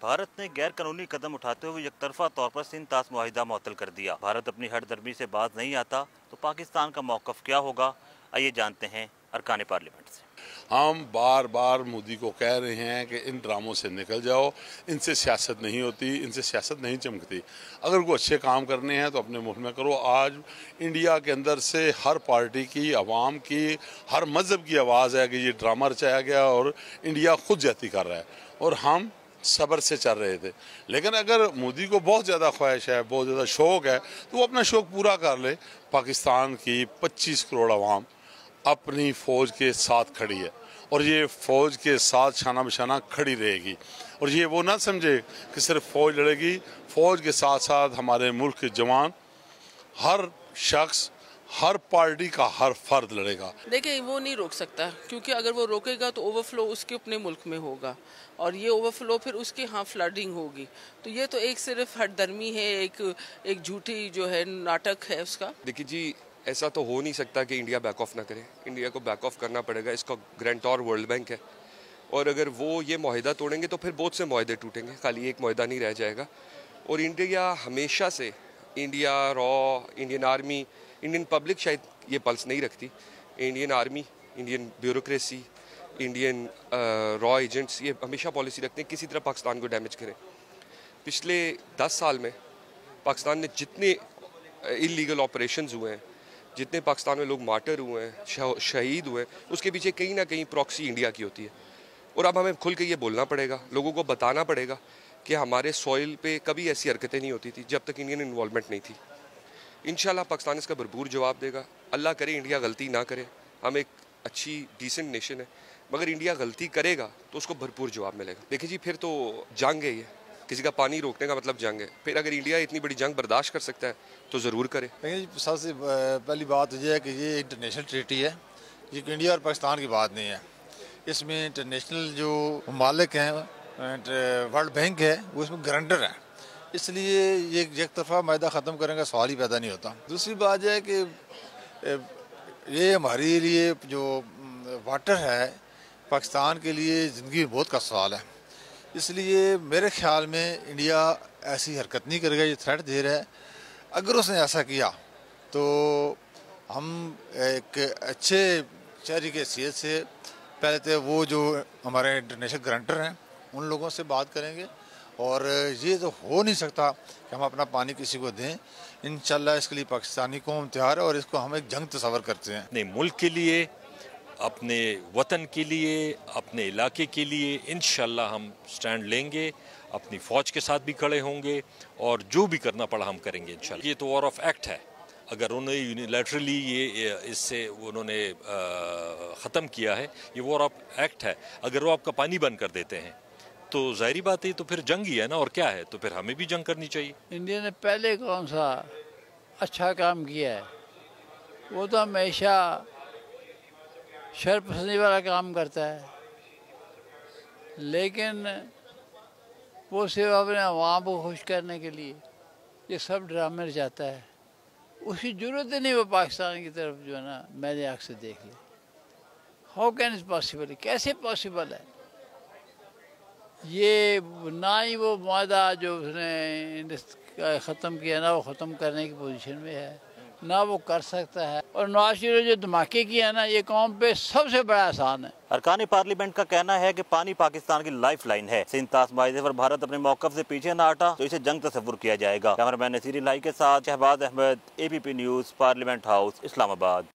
भारत ने गैर कानूनी कदम उठाते हुए एकतरफा तौर पर सिंध ताश मुआहिदा मुअत्तल कर दिया। भारत अपनी हरदर्मी से बाज नहीं आता तो पाकिस्तान का मौक़िफ़ क्या होगा, आइए जानते हैं अरकान पार्लियामेंट से। हम बार बार मोदी को कह रहे हैं कि इन ड्रामों से निकल जाओ, इनसे सियासत नहीं होती, इनसे सियासत नहीं चमकती। अगर कोई अच्छे काम करने हैं तो अपने मुल्क में करो। आज इंडिया के अंदर से हर पार्टी की, आवाम की, हर मज़हब की आवाज़ है कि ये ड्रामा रचाया गया और इंडिया खुद ज्यादती कर रहा है और हम सब्र से चल रहे थे। लेकिन अगर मोदी को बहुत ज़्यादा ख्वाहिश है, बहुत ज़्यादा शौक़ है तो वो अपना शौक़ पूरा कर ले। पाकिस्तान की 25 करोड़ आवाम अपनी फ़ौज के साथ खड़ी है और ये फ़ौज के साथ शाना बशाना खड़ी रहेगी। और ये वो ना समझे कि सिर्फ फ़ौज लड़ेगी, फ़ौज के साथ साथ हमारे मुल्क के जवान, हर शख्स, हर पार्टी का हर फर्द लड़ेगा। देखिए, वो नहीं रोक सकता, क्योंकि अगर वो रोकेगा तो ओवरफ्लो उसके अपने मुल्क में होगा और ये ओवरफ्लो फिर उसके यहाँ फ्लडिंग होगी। तो ये तो एक सिर्फ हरदर्मी है, एक झूठी जो है नाटक है उसका। देखिए जी, ऐसा तो हो नहीं सकता कि इंडिया बैक ऑफ ना करे। इंडिया को बैक ऑफ करना पड़ेगा। इसका ग्रांटर वर्ल्ड बैंक है और अगर वो ये मुआहिदा तोड़ेंगे तो फिर बहुत से मुआहिदे टूटेंगे, खाली एक मुआहिदा नहीं रह जाएगा। और इंडिया हमेशा से, India raw, Indian army, Indian public शायद ये पल्स नहीं रखती। Indian army, Indian bureaucracy, Indian raw agents ये हमेशा पॉलिसी रखते हैं किसी तरह पाकिस्तान को डैमेज करें। पिछले 10 साल में पाकिस्तान ने जितने इलीगल ऑपरेशंस हुए हैं, जितने पाकिस्तान में लोग मार्टर हुए हैं, शहीद हुए हैं, उसके पीछे कहीं ना कहीं प्रॉक्सी इंडिया की होती है। और अब हमें खुल के ये बोलना पड़ेगा, लोगों को बताना पड़ेगा कि हमारे सॉइल पे कभी ऐसी हरकतें नहीं होती थी जब तक इंडियन इन्वॉल्वमेंट नहीं थी। इंशाल्लाह पाकिस्तान इसका भरपूर जवाब देगा। अल्लाह करे इंडिया गलती ना करे। हम एक अच्छी डिसेंट नेशन है, मगर इंडिया गलती करेगा तो उसको भरपूर जवाब मिलेगा। देखिए जी, फिर तो जंग है, ये किसी का पानी रोकने का मतलब जंग है। फिर अगर इंडिया इतनी बड़ी जंग बर्दाश्त कर सकता है तो ज़रूर करे। सबसे पहली बात यह है कि ये इंटरनेशनल ट्रीटी है, ये इंडिया और पाकिस्तान की बात नहीं है। इसमें इंटरनेशनल जो मालिक हैं, वर्ल्ड बैंक है, वो इसमें गारंटर है। इसलिए ये एक तरफा मायदा ख़त्म करने का सवाल ही पैदा नहीं होता। दूसरी बात यह है कि ये हमारे लिए जो वाटर है, पाकिस्तान के लिए ज़िंदगी में बहुत का सवाल है। इसलिए मेरे ख्याल में इंडिया ऐसी हरकत नहीं करेगा, ये थ्रेट दे रहा है। अगर उसने ऐसा किया तो हम एक अच्छे शहरी की हैसियत से पहले तो वो जो हमारे इंटरनेशनल गारंटर हैं उन लोगों से बात करेंगे। और ये तो हो नहीं सकता कि हम अपना पानी किसी को दें। इंशाल्लाह इसके लिए पाकिस्तानी कौम तैयार है और इसको हम एक जंग तस्वर करते हैं। अपने मुल्क के लिए, अपने वतन के लिए, अपने इलाके के लिए इंशाल्लाह हम स्टैंड लेंगे, अपनी फ़ौज के साथ भी खड़े होंगे और जो भी करना पड़ा हम करेंगे इंशाल्लाह। ये तो वॉर ऑफ एक्ट है। अगर उन्होंने यूनिलैटरली ये इससे उन्होंने ख़त्म किया है, ये वॉर ऑफ एक्ट है। अगर वो आपका पानी बंद कर देते हैं तो ज़ाहिरी बात है तो फिर जंग ही है ना, और क्या है, तो फिर हमें भी जंग करनी चाहिए। इंडिया ने पहले कौन सा अच्छा काम किया है? वो तो हमेशा शरपसंदी वाला काम करता है, लेकिन वो सिर्फ अपने अवाम को खुश करने के लिए ये सब ड्रामे रचाता है। उसकी ज़रूरत ही नहीं वो पाकिस्तान की तरफ जो है ना मैंने आँख से देख लिया। How can is possible? कैसे पॉसिबल है? ये ना ही वो मुआहदा जो उसने ख़त्म किया ना वो ख़त्म करने की पोजीशन में है, ना वो कर सकता है। और नवाज शरीफ जो धमाके किया ना, ये कौम पे सबसे बड़ा एहसान है। अरकान पार्लियामेंट का कहना है कि पानी पाकिस्तान की लाइफ लाइन है। सिंध ताश मुआहिदे पर भारत अपने मौक़िफ़ से पीछे न हटा तो इसे जंग तस्वुर किया जाएगा। कैमरामैन नसीर इलाही के साथ Shahbaz Ahmed, APP news, parliament house, Islamabad.